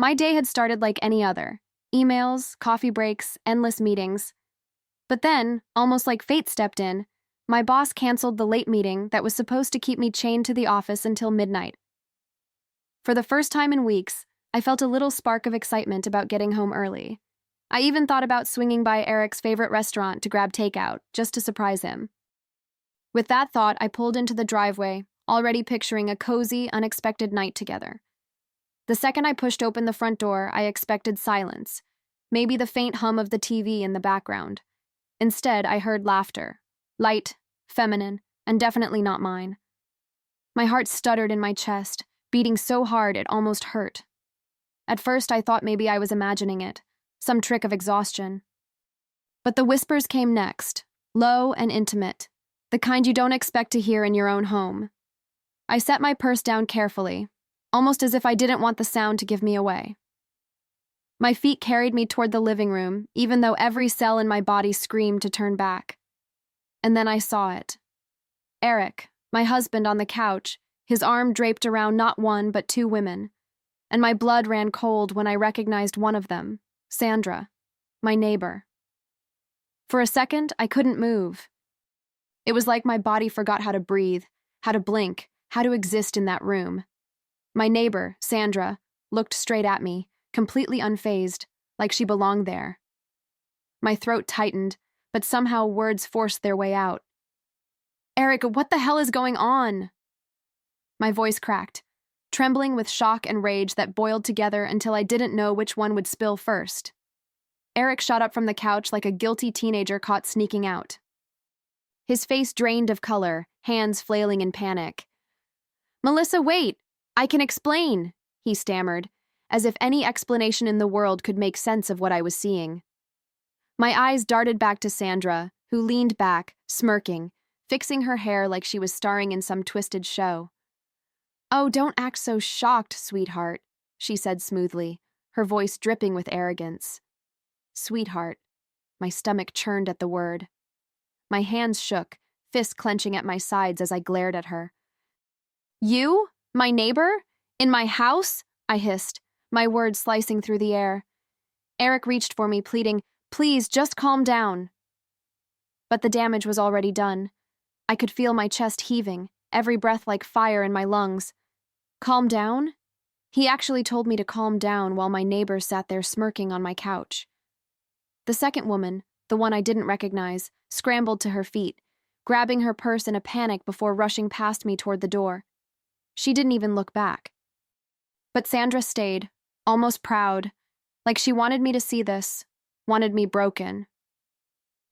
My day had started like any other. Emails, coffee breaks, endless meetings. But then, almost like fate stepped in, my boss canceled the late meeting that was supposed to keep me chained to the office until midnight. For the first time in weeks, I felt a little spark of excitement about getting home early. I even thought about swinging by Eric's favorite restaurant to grab takeout, just to surprise him. With that thought, I pulled into the driveway, already picturing a cozy, unexpected night together. The second I pushed open the front door, I expected silence, maybe the faint hum of the TV in the background. Instead, I heard laughter, light, feminine, and definitely not mine. My heart stuttered in my chest, beating so hard it almost hurt. At first, I thought maybe I was imagining it, some trick of exhaustion. But the whispers came next, low and intimate, the kind you don't expect to hear in your own home. I set my purse down carefully, almost as if I didn't want the sound to give me away. My feet carried me toward the living room, even though every cell in my body screamed to turn back. And then I saw it. Eric, my husband, on the couch, his arm draped around not one but two women, and my blood ran cold when I recognized one of them, Sandra, my neighbor. For a second, I couldn't move. It was like my body forgot how to breathe, how to blink, how to exist in that room. My neighbor, Sandra, looked straight at me, completely unfazed, like she belonged there. My throat tightened, but somehow words forced their way out. "Eric, what the hell is going on?" My voice cracked, trembling with shock and rage that boiled together until I didn't know which one would spill first. Eric shot up from the couch like a guilty teenager caught sneaking out. His face drained of color, hands flailing in panic. "Melissa, wait! I can explain," he stammered, as if any explanation in the world could make sense of what I was seeing. My eyes darted back to Sandra, who leaned back, smirking, fixing her hair like she was starring in some twisted show. "Oh, don't act so shocked, sweetheart," she said smoothly, her voice dripping with arrogance. Sweetheart. My stomach churned at the word. My hands shook, fists clenching at my sides as I glared at her. "You? My neighbor? In my house?" I hissed, my words slicing through the air. Eric reached for me, pleading, "Please, just calm down." But the damage was already done. I could feel my chest heaving, every breath like fire in my lungs. Calm down? He actually told me to calm down while my neighbor sat there smirking on my couch. The second woman, the one I didn't recognize, scrambled to her feet, grabbing her purse in a panic before rushing past me toward the door. She didn't even look back. But Sandra stayed, almost proud, like she wanted me to see this, wanted me broken.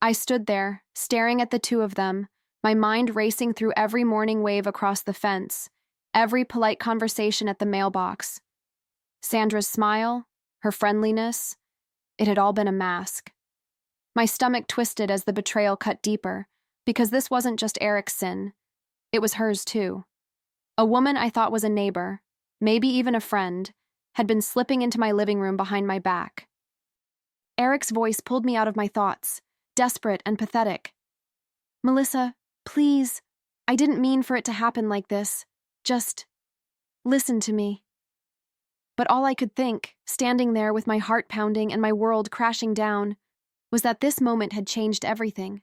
I stood there, staring at the two of them, my mind racing through every morning wave across the fence, every polite conversation at the mailbox. Sandra's smile, her friendliness, it had all been a mask. My stomach twisted as the betrayal cut deeper, because this wasn't just Eric's sin. It was hers too. A woman I thought was a neighbor, maybe even a friend, had been slipping into my living room behind my back. Eric's voice pulled me out of my thoughts, desperate and pathetic. "Melissa, please, I didn't mean for it to happen like this. Just listen to me." But all I could think, standing there with my heart pounding and my world crashing down, was that this moment had changed everything.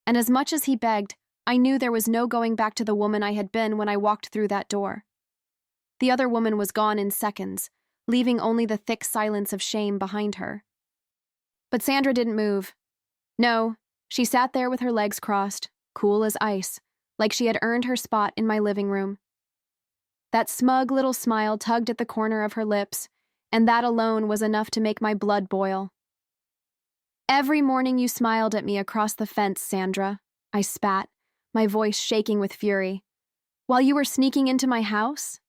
And as much as he begged, I knew there was no going back to the woman I had been when I walked through that door. The other woman was gone in seconds, leaving only the thick silence of shame behind her. But Sandra didn't move. No, she sat there with her legs crossed, cool as ice, like she had earned her spot in my living room. That smug little smile tugged at the corner of her lips, and that alone was enough to make my blood boil. "Every morning you smiled at me across the fence, Sandra," I spat, my voice shaking with fury. "While you were sneaking into my house?"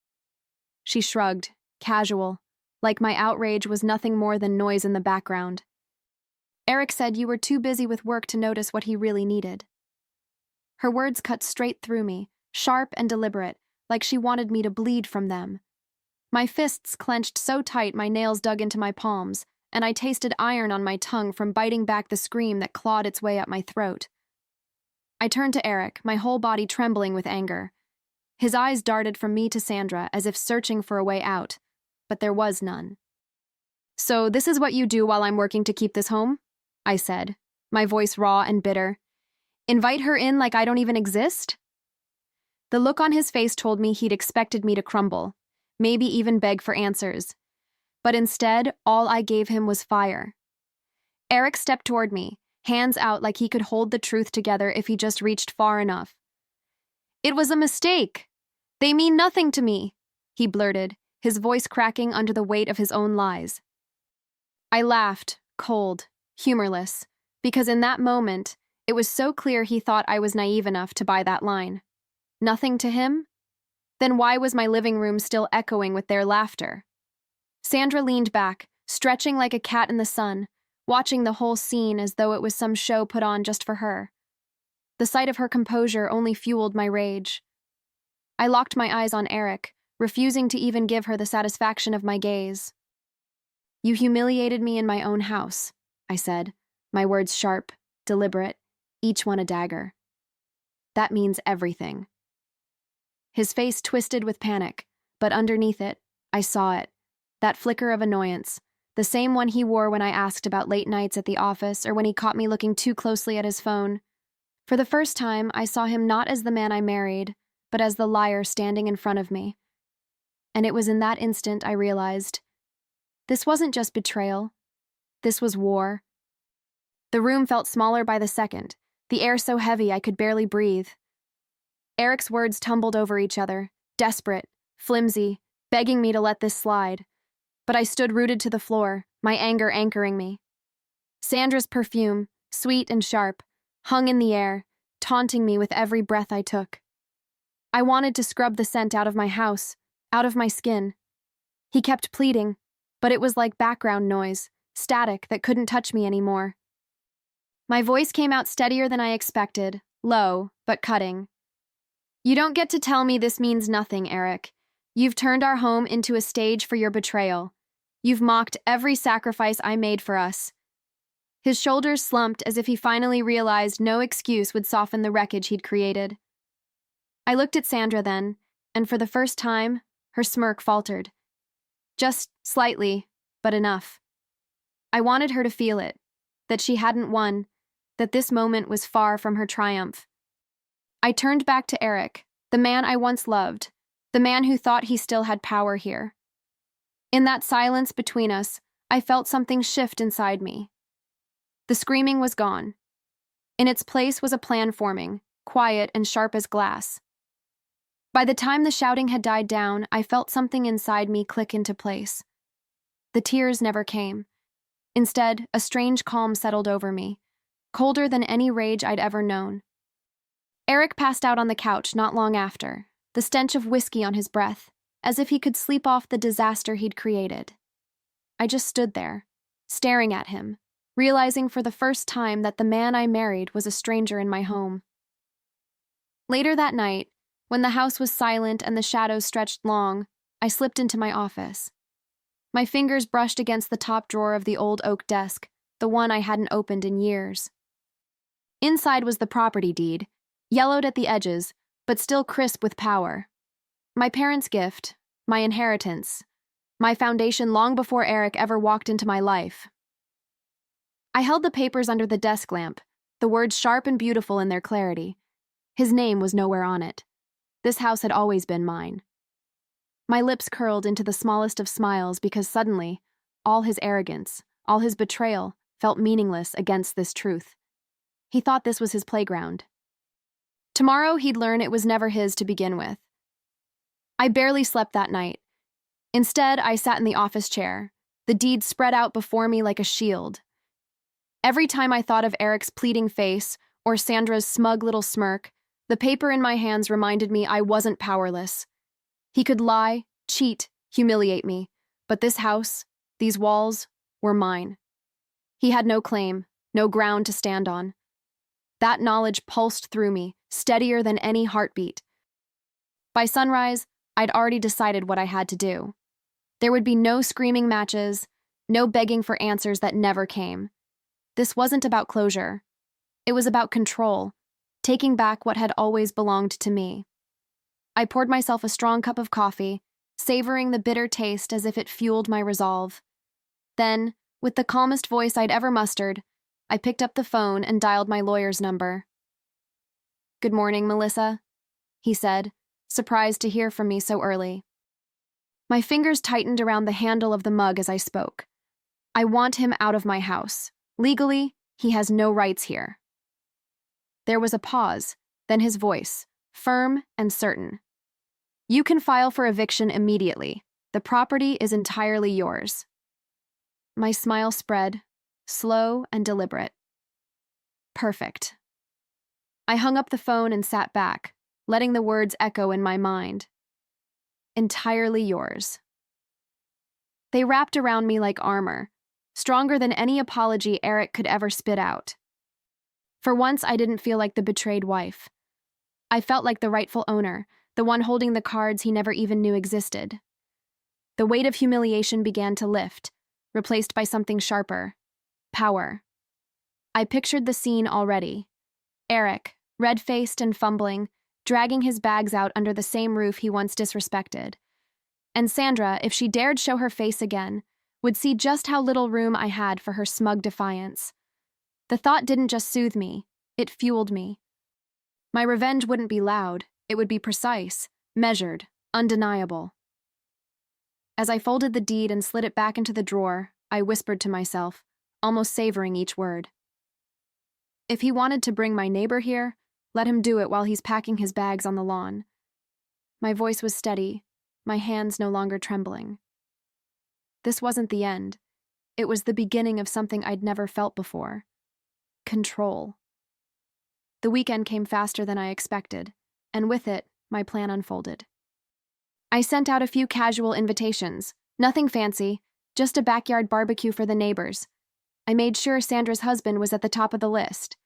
She shrugged, casual, like my outrage was nothing more than noise in the background. "Eric said you were too busy with work to notice what he really needed." Her words cut straight through me, sharp and deliberate, like she wanted me to bleed from them. My fists clenched so tight my nails dug into my palms, and I tasted iron on my tongue from biting back the scream that clawed its way up my throat. I turned to Eric, my whole body trembling with anger. His eyes darted from me to Sandra as if searching for a way out, but there was none. "So this is what you do while I'm working to keep this home?" I said, my voice raw and bitter. "Invite her in like I don't even exist?" The look on his face told me he'd expected me to crumble, maybe even beg for answers. But instead, all I gave him was fire. Eric stepped toward me, hands out like he could hold the truth together if he just reached far enough. "It was a mistake. They mean nothing to me," he blurted, his voice cracking under the weight of his own lies. I laughed, cold, humorless, because in that moment, it was so clear he thought I was naive enough to buy that line. Nothing to him? Then why was my living room still echoing with their laughter? Sandra leaned back, stretching like a cat in the sun, watching the whole scene as though it was some show put on just for her. The sight of her composure only fueled my rage. I locked my eyes on Eric, refusing to even give her the satisfaction of my gaze. "You humiliated me in my own house," I said, my words sharp, deliberate, each one a dagger. "That means everything." His face twisted with panic, but underneath it, I saw it, that flicker of annoyance, the same one he wore when I asked about late nights at the office or when he caught me looking too closely at his phone. For the first time, I saw him not as the man I married, but as the liar standing in front of me. And it was in that instant I realized, this wasn't just betrayal. This was war. The room felt smaller by the second, the air so heavy I could barely breathe. Eric's words tumbled over each other, desperate, flimsy, begging me to let this slide. But I stood rooted to the floor, my anger anchoring me. Sandra's perfume, sweet and sharp, hung in the air, taunting me with every breath I took. I wanted to scrub the scent out of my house, out of my skin. He kept pleading, but it was like background noise, static that couldn't touch me anymore. My voice came out steadier than I expected, low, but cutting. "You don't get to tell me this means nothing, Eric. You've turned our home into a stage for your betrayal. You've mocked every sacrifice I made for us." His shoulders slumped as if he finally realized no excuse would soften the wreckage he'd created. I looked at Sandra then, and for the first time, her smirk faltered. Just slightly, but enough. I wanted her to feel it, that she hadn't won, that this moment was far from her triumph. I turned back to Eric, the man I once loved, the man who thought he still had power here. In that silence between us, I felt something shift inside me. The screaming was gone. In its place was a plan forming, quiet and sharp as glass. By the time the shouting had died down, I felt something inside me click into place. The tears never came. Instead, a strange calm settled over me, colder than any rage I'd ever known. Eric passed out on the couch not long after, the stench of whiskey on his breath, as if he could sleep off the disaster he'd created. I just stood there, staring at him, realizing for the first time that the man I married was a stranger in my home. Later that night, when the house was silent and the shadows stretched long, I slipped into my office. My fingers brushed against the top drawer of the old oak desk, the one I hadn't opened in years. Inside was the property deed, yellowed at the edges, but still crisp with power. My parents' gift, my inheritance, my foundation long before Eric ever walked into my life. I held the papers under the desk lamp, the words sharp and beautiful in their clarity. His name was nowhere on it. This house had always been mine. My lips curled into the smallest of smiles because suddenly, all his arrogance, all his betrayal, felt meaningless against this truth. He thought this was his playground. Tomorrow he'd learn it was never his to begin with. I barely slept that night. Instead, I sat in the office chair, the deed spread out before me like a shield. Every time I thought of Eric's pleading face or Sandra's smug little smirk, the paper in my hands reminded me I wasn't powerless. He could lie, cheat, humiliate me, but this house, these walls, were mine. He had no claim, no ground to stand on. That knowledge pulsed through me, steadier than any heartbeat. By sunrise, I'd already decided what I had to do. There would be no screaming matches, no begging for answers that never came. This wasn't about closure. It was about control, taking back what had always belonged to me. I poured myself a strong cup of coffee, savoring the bitter taste as if it fueled my resolve. Then, with the calmest voice I'd ever mustered, I picked up the phone and dialed my lawyer's number. "Good morning, Melissa," he said, surprised to hear from me so early. My fingers tightened around the handle of the mug as I spoke. I want him out of my house. Legally, he has no rights here. There was a pause, then his voice, firm and certain. "You can file for eviction immediately. The property is entirely yours." My smile spread, slow and deliberate. Perfect. I hung up the phone and sat back, letting the words echo in my mind. Entirely yours. They wrapped around me like armor, stronger than any apology Eric could ever spit out. For once, I didn't feel like the betrayed wife. I felt like the rightful owner, the one holding the cards he never even knew existed. The weight of humiliation began to lift, replaced by something sharper: power. I pictured the scene already. Eric, red-faced and fumbling, dragging his bags out under the same roof he once disrespected. And Sandra, if she dared show her face again, would see just how little room I had for her smug defiance. The thought didn't just soothe me, it fueled me. My revenge wouldn't be loud, it would be precise, measured, undeniable. As I folded the deed and slid it back into the drawer, I whispered to myself, almost savoring each word. If he wanted to bring my neighbor here, let him do it while he's packing his bags on the lawn. My voice was steady, my hands no longer trembling. This wasn't the end. It was the beginning of something I'd never felt before. Control. The weekend came faster than I expected, and with it, my plan unfolded. I sent out a few casual invitations, nothing fancy, just a backyard barbecue for the neighbors. I made sure Sandra's husband was at the top of the list.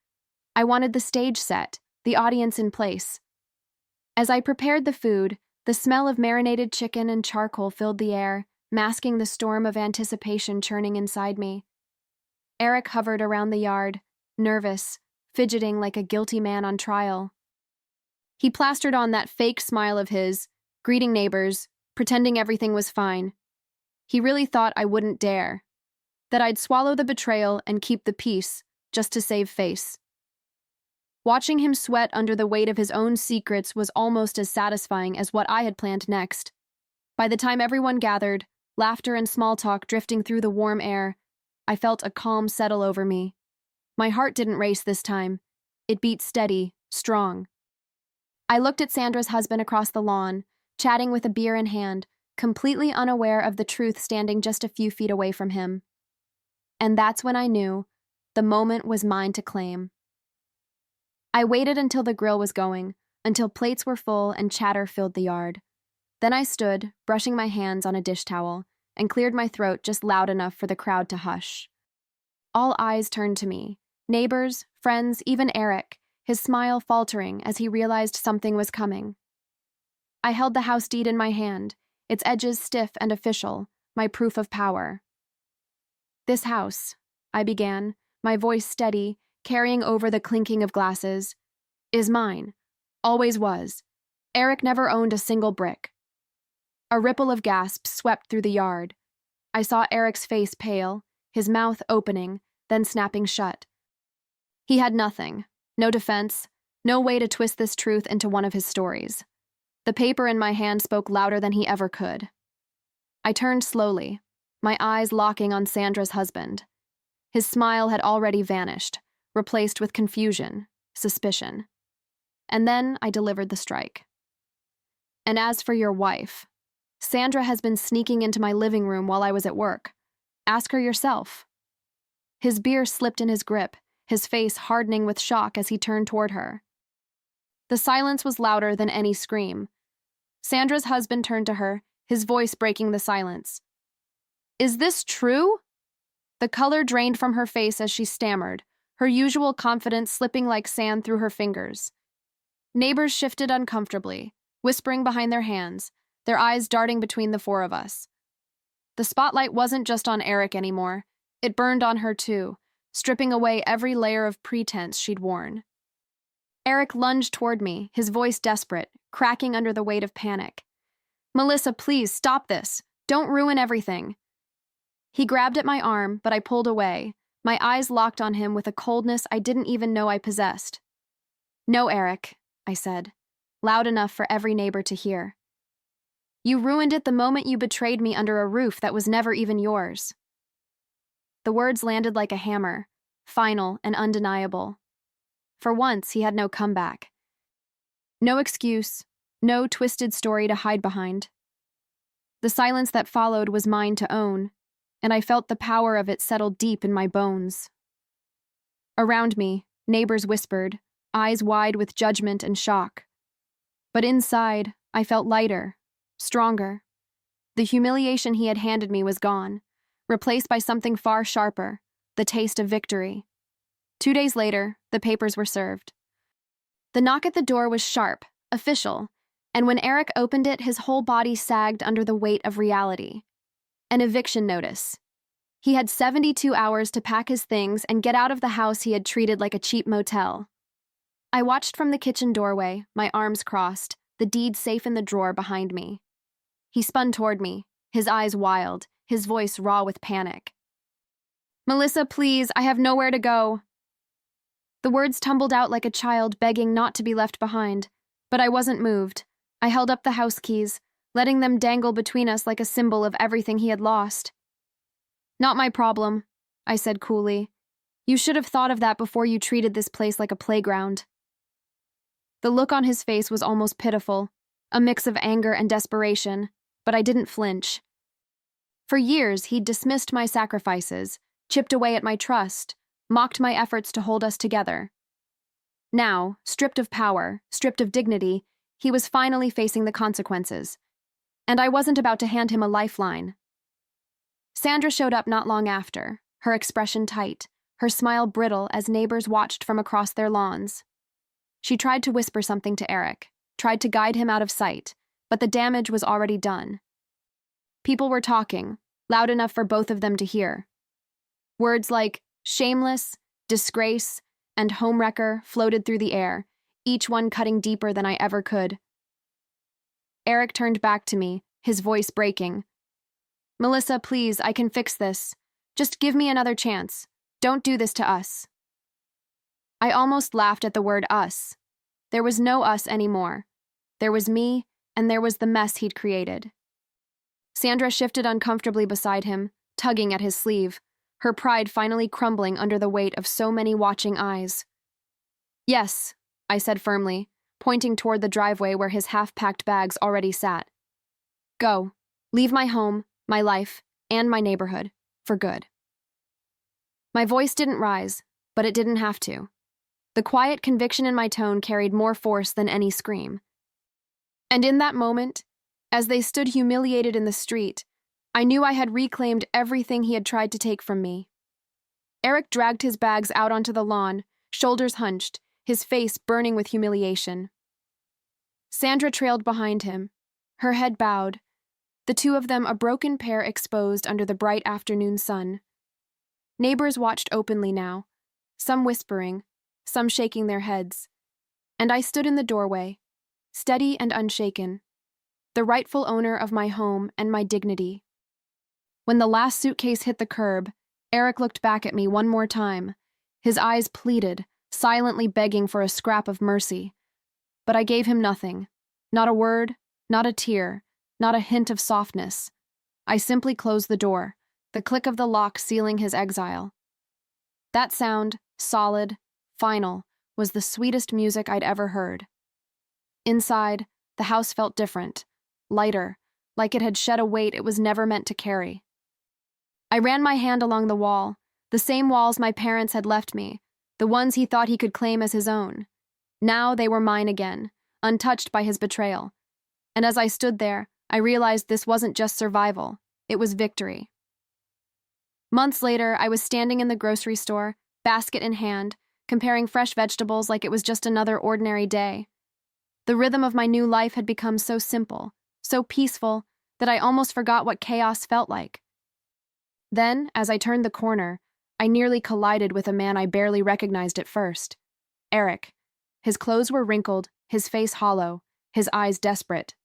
I wanted the stage set, the audience in place. As I prepared the food, the smell of marinated chicken and charcoal filled the air, masking the storm of anticipation churning inside me. Eric hovered around the yard, nervous, fidgeting like a guilty man on trial. He plastered on that fake smile of his, greeting neighbors, pretending everything was fine. He really thought I wouldn't dare, that I'd swallow the betrayal and keep the peace, just to save face. Watching him sweat under the weight of his own secrets was almost as satisfying as what I had planned next. By the time everyone gathered, laughter and small talk drifting through the warm air, I felt a calm settle over me. My heart didn't race this time. It beat steady, strong. I looked at Sandra's husband across the lawn, chatting with a beer in hand, completely unaware of the truth standing just a few feet away from him. And that's when I knew the moment was mine to claim. I waited until the grill was going, until plates were full and chatter filled the yard. Then I stood, brushing my hands on a dish towel, and cleared my throat just loud enough for the crowd to hush. All eyes turned to me, neighbors, friends, even Eric, his smile faltering as he realized something was coming. I held the house deed in my hand, its edges stiff and official, my proof of power. "This house," I began, my voice steady, carrying over the clinking of glasses, "is mine. Always was. Eric never owned a single brick." A ripple of gasps swept through the yard. I saw Eric's face pale, his mouth opening, then snapping shut. He had nothing, no defense, no way to twist this truth into one of his stories. The paper in my hand spoke louder than he ever could. I turned slowly, my eyes locking on Sandra's husband. His smile had already vanished, replaced with confusion, suspicion. And then I delivered the strike. "And as for your wife, Sandra has been sneaking into my living room while I was at work. Ask her yourself." His beer slipped in his grip, his face hardening with shock as he turned toward her. The silence was louder than any scream. Sandra's husband turned to her, his voice breaking the silence. "Is this true?" The color drained from her face as she stammered, her usual confidence slipping like sand through her fingers. Neighbors shifted uncomfortably, whispering behind their hands, their eyes darting between the four of us. The spotlight wasn't just on Eric anymore. It burned on her too, stripping away every layer of pretense she'd worn. Eric lunged toward me, his voice desperate, cracking under the weight of panic. "Melissa, please, stop this. Don't ruin everything." He grabbed at my arm, but I pulled away, my eyes locked on him with a coldness I didn't even know I possessed. "No, Eric," I said, loud enough for every neighbor to hear. "You ruined it the moment you betrayed me under a roof that was never even yours." The words landed like a hammer, final and undeniable. For once, he had no comeback. No excuse, no twisted story to hide behind. The silence that followed was mine to own, and I felt the power of it settle deep in my bones. Around me, neighbors whispered, eyes wide with judgment and shock. But inside, I felt lighter, stronger. The humiliation he had handed me was gone, replaced by something far sharper, the taste of victory. 2 days later, the papers were served. The knock at the door was sharp, official, and when Eric opened it, his whole body sagged under the weight of reality. An eviction notice. He had 72 hours to pack his things and get out of the house he had treated like a cheap motel. I watched from the kitchen doorway, my arms crossed, the deed safe in the drawer behind me. He spun toward me, his eyes wild, his voice raw with panic. "Melissa, please, I have nowhere to go." The words tumbled out like a child begging not to be left behind, but I wasn't moved. I held up the house keys, letting them dangle between us like a symbol of everything he had lost. "Not my problem," I said coolly. "You should have thought of that before you treated this place like a playground." The look on his face was almost pitiful, a mix of anger and desperation, but I didn't flinch. For years, he'd dismissed my sacrifices, chipped away at my trust, mocked my efforts to hold us together. Now, stripped of power, stripped of dignity, he was finally facing the consequences. And I wasn't about to hand him a lifeline. Sandra showed up not long after, her expression tight, her smile brittle as neighbors watched from across their lawns. She tried to whisper something to Eric, tried to guide him out of sight, but the damage was already done. People were talking, loud enough for both of them to hear. Words like shameless, disgrace, and homewrecker floated through the air, each one cutting deeper than I ever could. Eric turned back to me, his voice breaking. "Melissa, please, I can fix this. Just give me another chance. Don't do this to us." I almost laughed at the word us. There was no us anymore. There was me, and there was the mess he'd created. Sandra shifted uncomfortably beside him, tugging at his sleeve, her pride finally crumbling under the weight of so many watching eyes. "Yes," I said firmly, pointing toward the driveway where his half-packed bags already sat. "Go. Leave my home, my life, and my neighborhood, for good." My voice didn't rise, but it didn't have to. The quiet conviction in my tone carried more force than any scream. And in that moment, as they stood humiliated in the street, I knew I had reclaimed everything he had tried to take from me. Eric dragged his bags out onto the lawn, shoulders hunched, his face burning with humiliation. Sandra trailed behind him, her head bowed, the two of them a broken pair exposed under the bright afternoon sun. Neighbors watched openly now, some whispering, some shaking their heads, and I stood in the doorway, steady and unshaken, the rightful owner of my home and my dignity. When the last suitcase hit the curb, Eric looked back at me one more time, his eyes pleaded, silently begging for a scrap of mercy. But I gave him nothing, not a word, not a tear, not a hint of softness. I simply closed the door, the click of the lock sealing his exile. That sound, solid, final, was the sweetest music I'd ever heard. Inside, the house felt different, lighter, like it had shed a weight it was never meant to carry. I ran my hand along the wall, the same walls my parents had left me, the ones he thought he could claim as his own. Now they were mine again, untouched by his betrayal. And as I stood there, I realized this wasn't just survival, it was victory. Months later, I was standing in the grocery store, basket in hand, comparing fresh vegetables like it was just another ordinary day. The rhythm of my new life had become so simple, so peaceful, that I almost forgot what chaos felt like. Then, as I turned the corner, I nearly collided with a man I barely recognized at first. Eric. His clothes were wrinkled, his face hollow, his eyes desperate.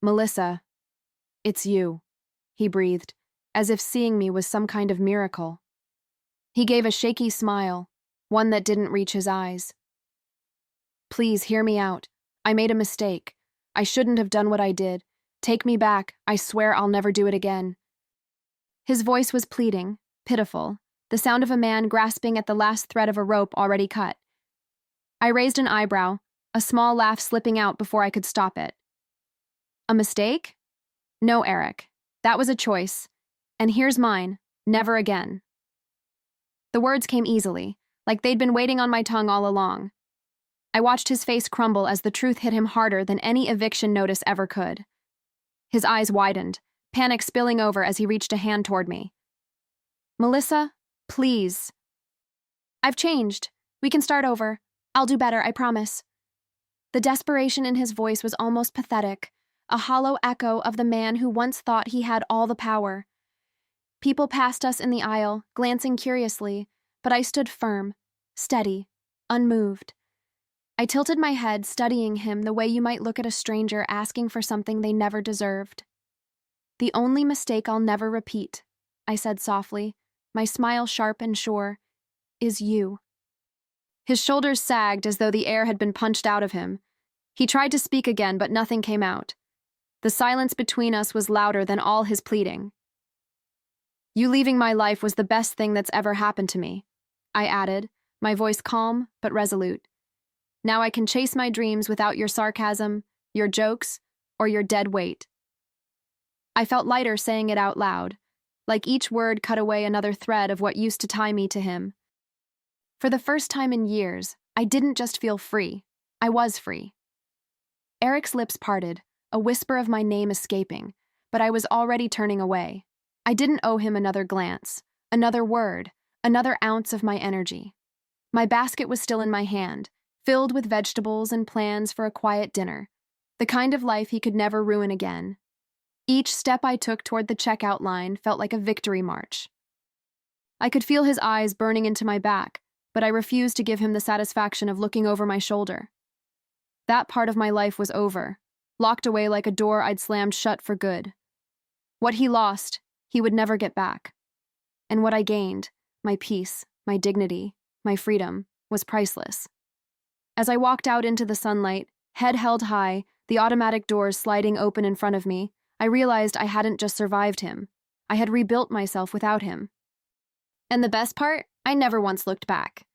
"Melissa, it's you," he breathed, as if seeing me was some kind of miracle. He gave a shaky smile, one that didn't reach his eyes. "Please hear me out. I made a mistake. I shouldn't have done what I did. Take me back. I swear I'll never do it again." His voice was pleading, pitiful, the sound of a man grasping at the last thread of a rope already cut. I raised an eyebrow, a small laugh slipping out before I could stop it. "A mistake? No, Eric. That was a choice. And here's mine. Never again." The words came easily, like they'd been waiting on my tongue all along. I watched his face crumble as the truth hit him harder than any eviction notice ever could. His eyes widened, panic spilling over as he reached a hand toward me. "Melissa, please." "I've changed. We can start over. I'll do better, I promise." The desperation in his voice was almost pathetic, a hollow echo of the man who once thought he had all the power. People passed us in the aisle, glancing curiously, but I stood firm, steady, unmoved. I tilted my head, studying him the way you might look at a stranger asking for something they never deserved. "The only mistake I'll never repeat," I said softly, my smile sharp and sure, "is you." His shoulders sagged as though the air had been punched out of him. He tried to speak again, but nothing came out. The silence between us was louder than all his pleading. "You leaving my life was the best thing that's ever happened to me," I added, my voice calm but resolute. "Now I can chase my dreams without your sarcasm, your jokes, or your dead weight." I felt lighter saying it out loud, like each word cut away another thread of what used to tie me to him. For the first time in years, I didn't just feel free. I was free. Eric's lips parted, a whisper of my name escaping, but I was already turning away. I didn't owe him another glance, another word, another ounce of my energy. My basket was still in my hand, filled with vegetables and plans for a quiet dinner, the kind of life he could never ruin again. Each step I took toward the checkout line felt like a victory march. I could feel his eyes burning into my back, but I refused to give him the satisfaction of looking over my shoulder. That part of my life was over, locked away like a door I'd slammed shut for good. What he lost, he would never get back. And what I gained, my peace, my dignity, my freedom, was priceless. As I walked out into the sunlight, head held high, the automatic doors sliding open in front of me, I realized I hadn't just survived him. I had rebuilt myself without him. And the best part, I never once looked back.